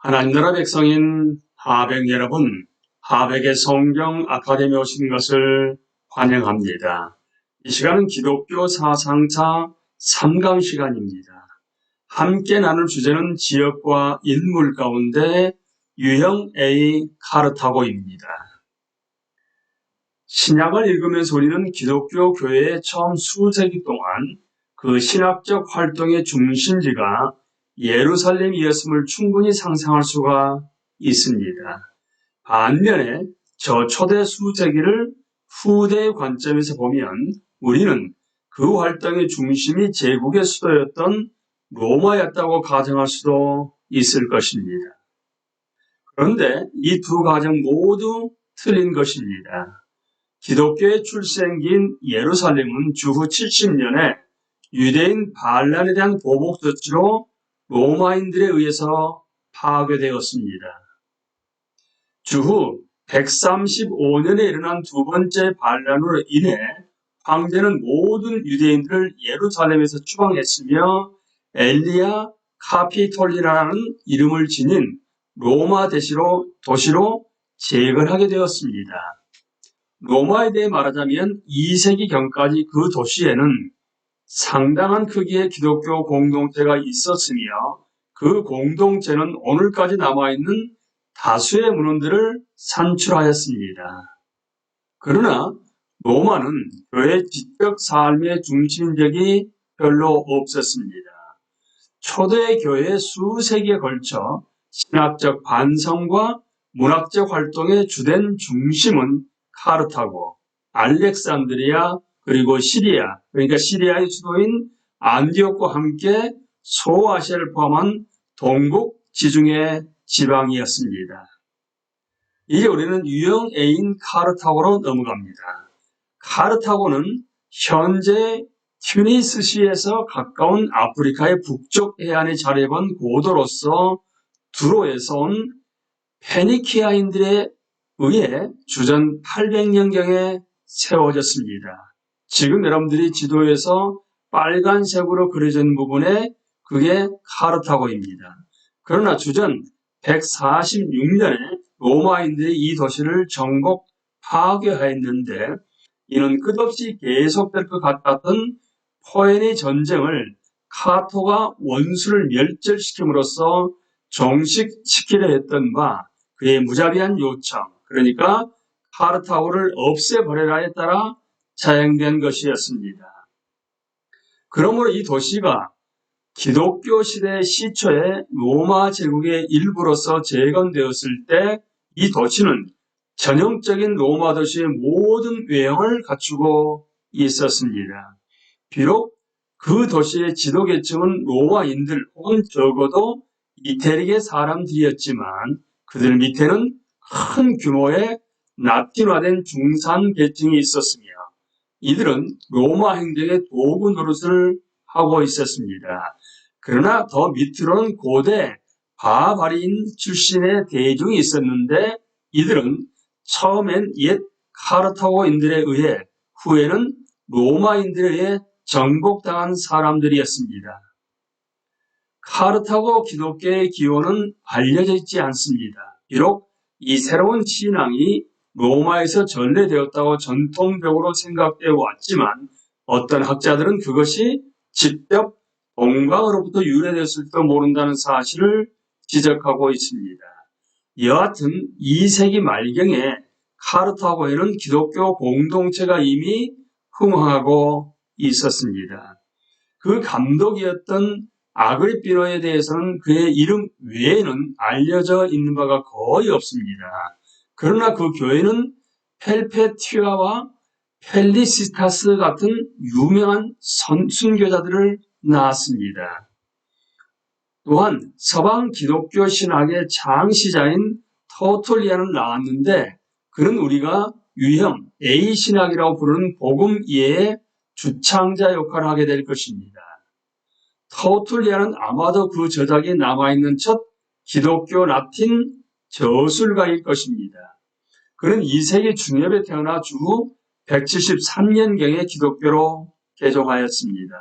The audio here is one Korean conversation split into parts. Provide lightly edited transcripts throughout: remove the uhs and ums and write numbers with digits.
하나님 나라 백성인 하백 여러분, 하백의 성경 아카데미에 오신 것을 환영합니다. 이 시간은 기독교 사상차 3강 시간입니다. 함께 나눌 주제는 지역과 인물 가운데 유형 A 카르타고입니다. 신약을 읽으면서 우리는 기독교 교회의 처음 수세기 동안 그 신학적 활동의 중심지가 예루살렘이었음을 충분히 상상할 수가 있습니다. 반면에 저 초대 수세기를 후대의 관점에서 보면 우리는 그 활동의 중심이 제국의 수도였던 로마였다고 가정할 수도 있을 것입니다. 그런데 이 두 가정 모두 틀린 것입니다. 기독교의 출생기인 예루살렘은 주후 70년에 유대인 반란에 대한 보복 조치로 로마인들에 의해서 파괴되었습니다. 주후 135년에 일어난 두 번째 반란으로 인해 황제는 모든 유대인들을 예루살렘에서 추방했으며 엘리아 카피톨리라는 이름을 지닌 로마 도시로 재건하게 되었습니다. 로마에 대해 말하자면 2세기경까지 그 도시에는 상당한 크기의 기독교 공동체가 있었으며 그 공동체는 오늘까지 남아있는 다수의 문헌들을 산출하였습니다. 그러나 로마는 교회 지적 삶의 중심인 적이 별로 없었습니다. 초대 교회의 수세기에 걸쳐 신학적 반성과 문학적 활동의 주된 중심은 카르타고, 알렉산드리아, 그리고 시리아, 그러니까 시리아의 수도인 안디옥과 함께 소아시아를 포함한 동북 지중해 지방이었습니다. 이제 우리는 유형 A인 카르타고로 넘어갑니다. 카르타고는 현재 튜니스시에서 가까운 아프리카의 북쪽 해안에 자리한 고도로서 두로에서 온 페니키아인들에 의해 주전 800년경에 세워졌습니다. 지금 여러분들이 지도에서 빨간색으로 그려진 부분에 그게 카르타고입니다. 그러나 주전 146년에 로마인들이 이 도시를 정복 파괴하였는데 이는 끝없이 계속될 것 같았던 포에니 전쟁을 카토가 원수를 멸절시킴으로써 종식시키려 했던 바 그의 무자비한 요청, 그러니까 카르타고를 없애버려라에 따라 자행된 것이었습니다. 그러므로 이 도시가 기독교 시대 시초에 로마 제국의 일부로서 재건되었을 때 이 도시는 전형적인 로마 도시의 모든 외형을 갖추고 있었습니다. 비록 그 도시의 지도계층은 로마인들 혹은 적어도 이태릭의 사람들이었지만 그들 밑에는 큰 규모의 라틴화된 중산계층이 있었으며 이들은 로마 행정의 도구 노릇을 하고 있었습니다. 그러나 더 밑으로는 고대 바바리인 출신의 대중이 있었는데 이들은 처음엔 옛 카르타고인들에 의해 후에는 로마인들에 의해 정복당한 사람들이었습니다. 카르타고 기독교의 기원은 알려져 있지 않습니다. 비록 이 새로운 신앙이 로마에서 전래되었다고 전통적으로 생각되어 왔지만 어떤 학자들은 그것이 직접 동방으로부터 유래됐을지도 모른다는 사실을 지적하고 있습니다. 여하튼 2세기 말경에 카르타고에는 기독교 공동체가 이미 흥황하고 있었습니다. 그 감독이었던 아그리피노에 대해서는 그의 이름 외에는 알려져 있는 바가 거의 없습니다. 그러나 그 교회는 펠페티아와 펠리시타스 같은 유명한 순교자들을 낳았습니다. 또한 서방 기독교 신학의 창시자인 터툴리안을 낳았는데 그는 우리가 유형 A 신학이라고 부르는 복음 이해의 주창자 역할을 하게 될 것입니다. 터툴리안은 아마도 그 저작이 남아있는 첫 기독교 라틴 저술가일 것입니다. 그는 2세기 중엽에 태어나 주후 173년경에 기독교로 개종하였습니다.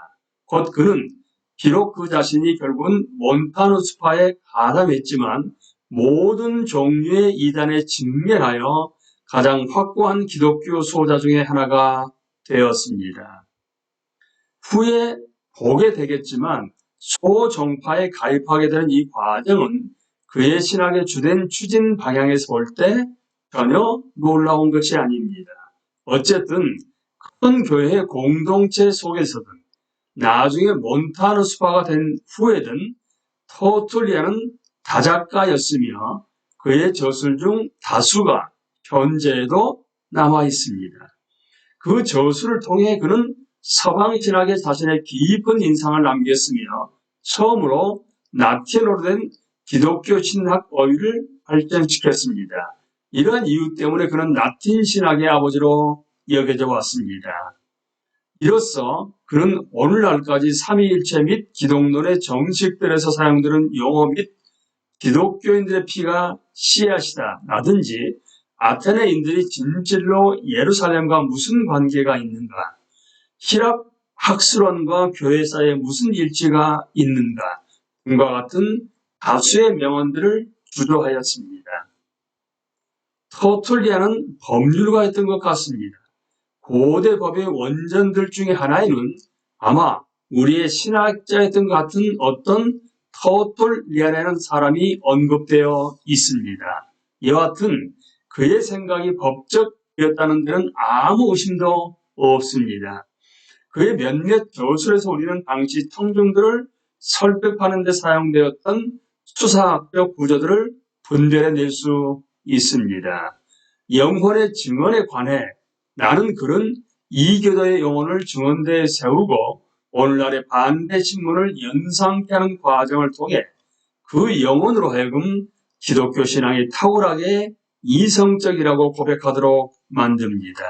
곧 그는 비록 그 자신이 결국은 몬타누스파에 가담했지만 모든 종류의 이단에 직면하여 가장 확고한 기독교 수호자 중에 하나가 되었습니다. 후에 보게 되겠지만 소정파에 가입하게 되는 이 과정은 그의 신학의 주된 추진 방향에서 볼 때 전혀 놀라운 것이 아닙니다. 어쨌든 큰 교회의 공동체 속에서든 나중에 몬타누스파가 된 후에든 터툴리안은 다작가였으며 그의 저술 중 다수가 현재에도 남아 있습니다. 그 저술을 통해 그는 서방 신학에 자신의 깊은 인상을 남겼으며 처음으로 라틴어로 된 기독교 신학 어휘를 발전시켰습니다. 이러한 이유 때문에 그는 라틴 신학의 아버지로 여겨져 왔습니다. 이로써 그는 오늘날까지 삼위일체 및 기독론의 정식들에서 사용되는 용어 및 기독교인들의 피가 씨앗이다 라든지 아테네인들이 진실로 예루살렘과 무슨 관계가 있는가, 히랍 학술원과 교회 사이에 무슨 일치가 있는가 등과 같은 다수의 명언들을 주도하였습니다. 터툴리안은 법률가였던 것 같습니다. 고대 법의 원전들 중에 하나에는 아마 우리의 신학자였던 것 같은 어떤 터툴리안이라는 사람이 언급되어 있습니다. 여하튼 그의 생각이 법적이었다는 데는 아무 의심도 없습니다. 그의 몇몇 저술에서 우리는 당시 청중들을 설득하는 데 사용되었던 수사학적 구조들을 분별해낼 수 있습니다. 영혼의 증언에 관해 나는 그런 이교도의 영혼을 증언대에 세우고 오늘날의 반대 신문을 연상케 하는 과정을 통해 그 영혼으로 하여금 기독교 신앙이 탁월하게 이성적이라고 고백하도록 만듭니다.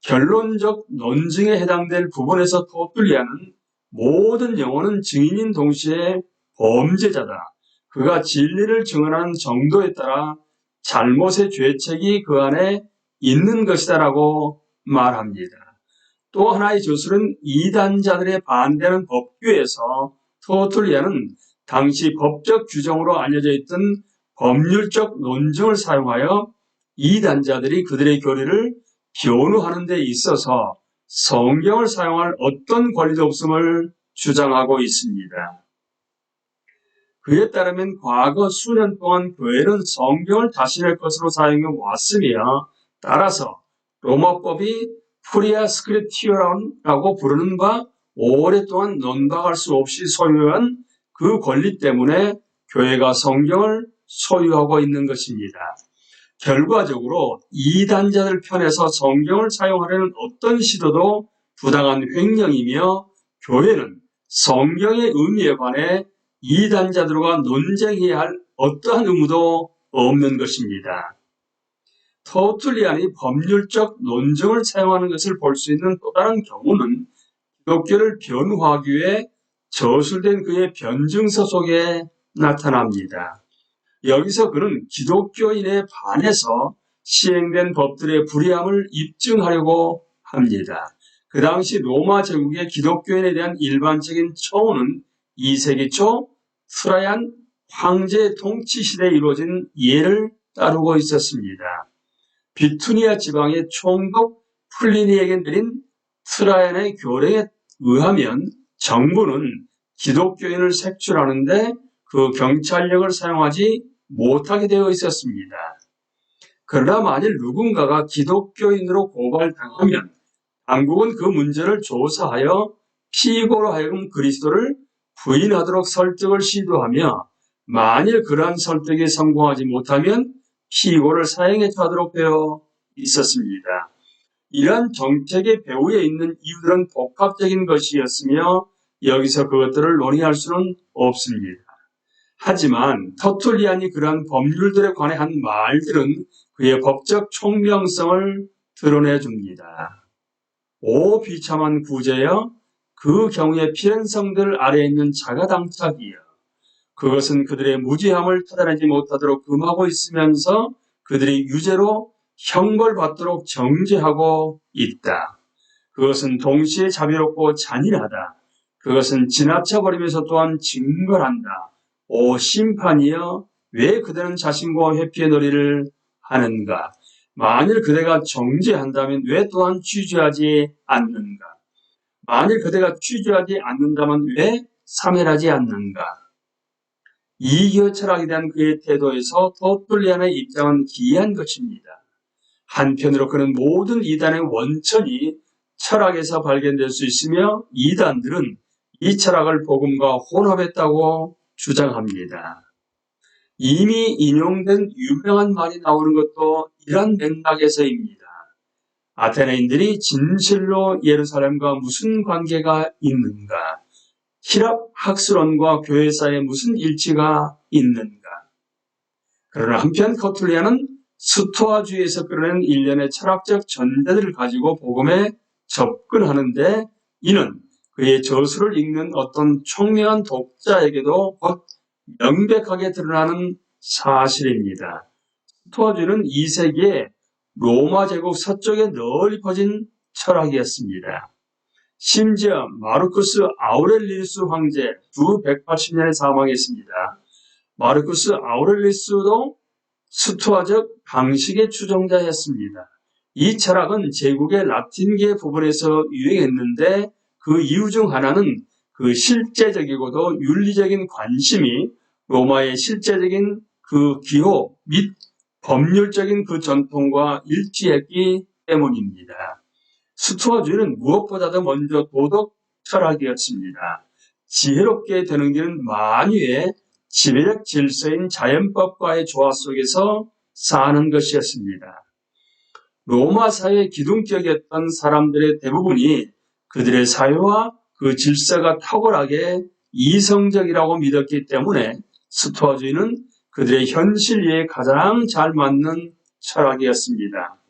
결론적 논증에 해당될 부분에서 터툴리안은 모든 영혼은 증인인 동시에 범죄자다. 그가 진리를 증언하는 정도에 따라 잘못의 죄책이 그 안에 있는 것이다 라고 말합니다. 또 하나의 저술은 이단자들의 반대하는 법규에서 터툴리안은 당시 법적 규정으로 알려져 있던 법률적 논증을 사용하여 이단자들이 그들의 교리를 변호하는 데 있어서 성경을 사용할 어떤 권리도 없음을 주장하고 있습니다. 그에 따르면 과거 수년 동안 교회는 성경을 자신의 것으로 사용해 왔으며 따라서 로마법이 프리아 스크립티오라고 부르는 바 오랫동안 논박할 수 없이 소유한 그 권리 때문에 교회가 성경을 소유하고 있는 것입니다. 결과적으로 이단자들 편에서 성경을 사용하려는 어떤 시도도 부당한 횡령이며 교회는 성경의 의미에 관해 이단자들과 논쟁해야 할 어떠한 의무도 없는 것입니다. 터툴리안이 법률적 논증을 사용하는 것을 볼 수 있는 또 다른 경우는 기독교를 변호하기 위해 저술된 그의 변증서 속에 나타납니다. 여기서 그는 기독교인에 반해서 시행된 법들의 불의함을 입증하려고 합니다. 그 당시 로마 제국의 기독교인에 대한 일반적인 처우는 2세기 초 트라얀 황제 통치 시대에 이루어진 예를 따르고 있었습니다. 비투니아 지방의 총독 플리니에게 내린 트라얀의 교령에 의하면 정부는 기독교인을 색출하는데 그 경찰력을 사용하지 못하게 되어 있었습니다. 그러나 만일 누군가가 기독교인으로 고발당하면 당국은 그 문제를 조사하여 피고로 하여금 그리스도를 부인하도록 설득을 시도하며 만일 그러한 설득이 성공하지 못하면 피고를 사형에 처하도록 되어 있었습니다. 이러한 정책의 배후에 있는 이유들은 복합적인 것이었으며 여기서 그것들을 논의할 수는 없습니다. 하지만 터툴리안이 그러한 법률들에 관해 한 말들은 그의 법적 총명성을 드러내줍니다. 오 비참한 구제여, 그 경우에 필연성들 아래에 있는 자가당착이여, 그것은 그들의 무지함을 찾아내지 못하도록 금하고 있으면서 그들이 유죄로 형벌받도록 정죄하고 있다. 그것은 동시에 자비롭고 잔인하다. 그것은 지나쳐버리면서 또한 징벌한다. 오 심판이여, 왜 그대는 자신과 회피의 놀이를 하는가? 만일 그대가 정죄한다면 왜 또한 취죄하지 않는가? 만일 그대가 취죄하지 않는다면 왜 사멸하지 않는가? 이기어 철학에 대한 그의 태도에서 터툴리안의 입장은 기이한 것입니다. 한편으로 그는 모든 이단의 원천이 철학에서 발견될 수 있으며 이단들은 이 철학을 복음과 혼합했다고 주장합니다. 이미 인용된 유명한 말이 나오는 것도 이런 맥락에서입니다. 아테네인들이 진실로 예루살렘과 무슨 관계가 있는가? 히랍 학술원과 교회 사이에 무슨 일치가 있는가? 그러나 한편 커툴리아는 스토아주의에서 끌어낸 일련의 철학적 전제들을 가지고 복음에 접근하는데 이는 그의 저술을 읽는 어떤 총명한 독자에게도 곧 명백하게 드러나는 사실입니다. 스토아주의는 2세기에 로마 제국 서쪽에 널리 퍼진 철학이었습니다. 심지어 마르쿠스 아우렐리우스 황제 주 180년에 사망했습니다. 마르쿠스 아우렐리우스도 스토아적 방식의 추종자였습니다. 이 철학은 제국의 라틴계 부분에서 유행했는데 그 이유 중 하나는 그 실제적이고도 윤리적인 관심이 로마의 실제적인 그 기호 및 법률적인 그 전통과 일치했기 때문입니다. 스토아주의는 무엇보다도 먼저 도덕 철학이었습니다. 지혜롭게 되는 길은 만유의 지배적 질서인 자연법과의 조화 속에서 사는 것이었습니다. 로마 사회의 기둥격이었던 사람들의 대부분이 그들의 사회와 그 질서가 탁월하게 이성적이라고 믿었기 때문에 스토아주의는 그들의 현실에 가장 잘 맞는 철학이었습니다.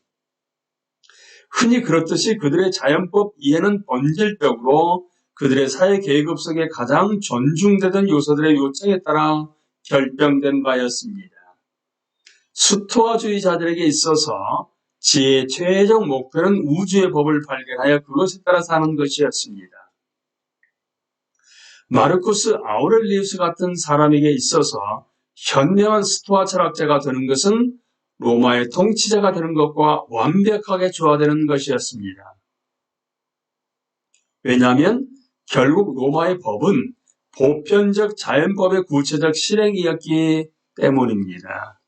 흔히 그렇듯이 그들의 자연법 이해는 본질적으로 그들의 사회 계급 속에 가장 존중되던 요소들의 요청에 따라 결정된 바였습니다. 스토아주의자들에게 있어서 지혜의 최종 목표는 우주의 법을 발견하여 그것에 따라 사는 것이었습니다. 마르쿠스 아우렐리우스 같은 사람에게 있어서 현명한 스토아 철학자가 되는 것은 로마의 통치자가 되는 것과 완벽하게 조화되는 것이었습니다. 왜냐하면 결국 로마의 법은 보편적 자연법의 구체적 실행이었기 때문입니다.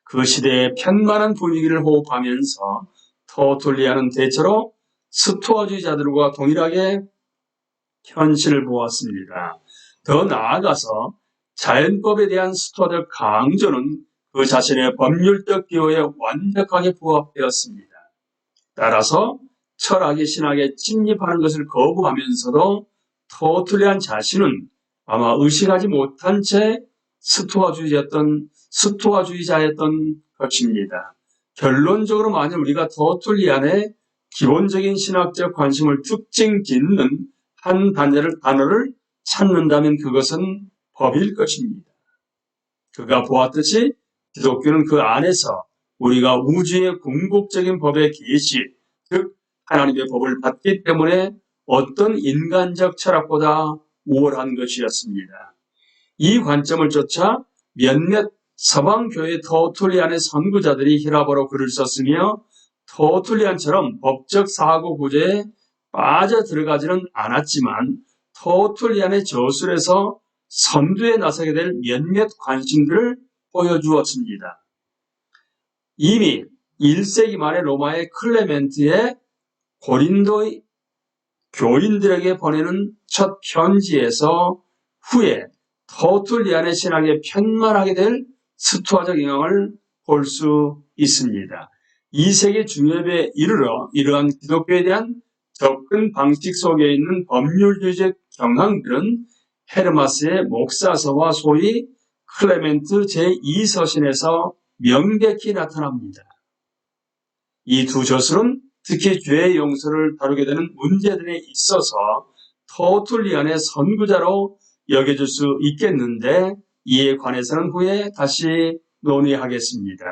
그 시대의 편만한 분위기를 호흡하면서 터툴리안은 대체로 스토아주의자들과 동일하게 현실을 보았습니다. 더 나아가서 자연법에 대한 스토아적 강조는 그 자신의 법률적 기호에 완벽하게 부합되었습니다. 따라서 철학이 신학에 침입하는 것을 거부하면서도 터툴리안 자신은 아마 의식하지 못한 채 스토아주의자였던 것입니다. 결론적으로 만약 우리가 터툴리안의 기본적인 신학적 관심을 특징 짓는 한 단어를 찾는다면 그것은 법일 것입니다. 그가 보았듯이 기독교는 그 안에서 우리가 우주의 궁극적인 법의 계시, 즉 하나님의 법을 받기 때문에 어떤 인간적 철학보다 우월한 것이었습니다. 이 관점을 쫓아 몇몇 서방교회 터툴리안의 선구자들이 히라보로 글을 썼으며 터툴리안처럼 법적 사고 구조에 빠져 들어가지는 않았지만 터툴리안의 저술에서 선두에 나서게 될 몇몇 관심들을 보여주었습니다. 이미 1세기 말에 로마의 클레멘트의 고린도 교인들에게 보내는 첫 편지에서 후에 터툴리안의 신학에 편만하게 될 스토아적 영향을 볼 수 있습니다. 2세기 중엽에 이르러 이러한 기독교에 대한 접근 방식 속에 있는 법률주의적 경향들은 헤르마스의 목사서와 소위 클레멘트 제2서신에서 명백히 나타납니다. 이 두 저술은 특히 죄의 용서를 다루게 되는 문제들에 있어서 터툴리안의 선구자로 여겨질 수 있겠는데 이에 관해서는 후에 다시 논의하겠습니다.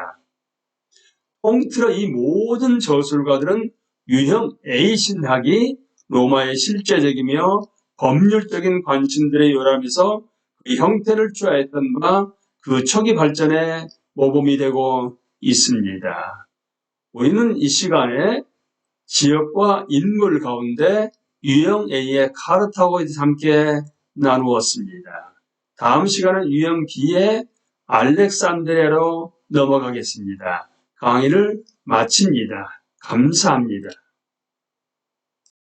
통틀어 이 모든 저술가들은 유형 A 신학이 로마의 실제적이며 법률적인 관심들의 요람에서 그 형태를 취하였던 바 그 초기 발전에 모범이 되고 있습니다. 우리는 이 시간에 지역과 인물 가운데 유형 A의 카르타고에 대해서 함께 나누었습니다. 다음 시간은 유형 B의 알렉산드리아로 넘어가겠습니다. 강의를 마칩니다. 감사합니다.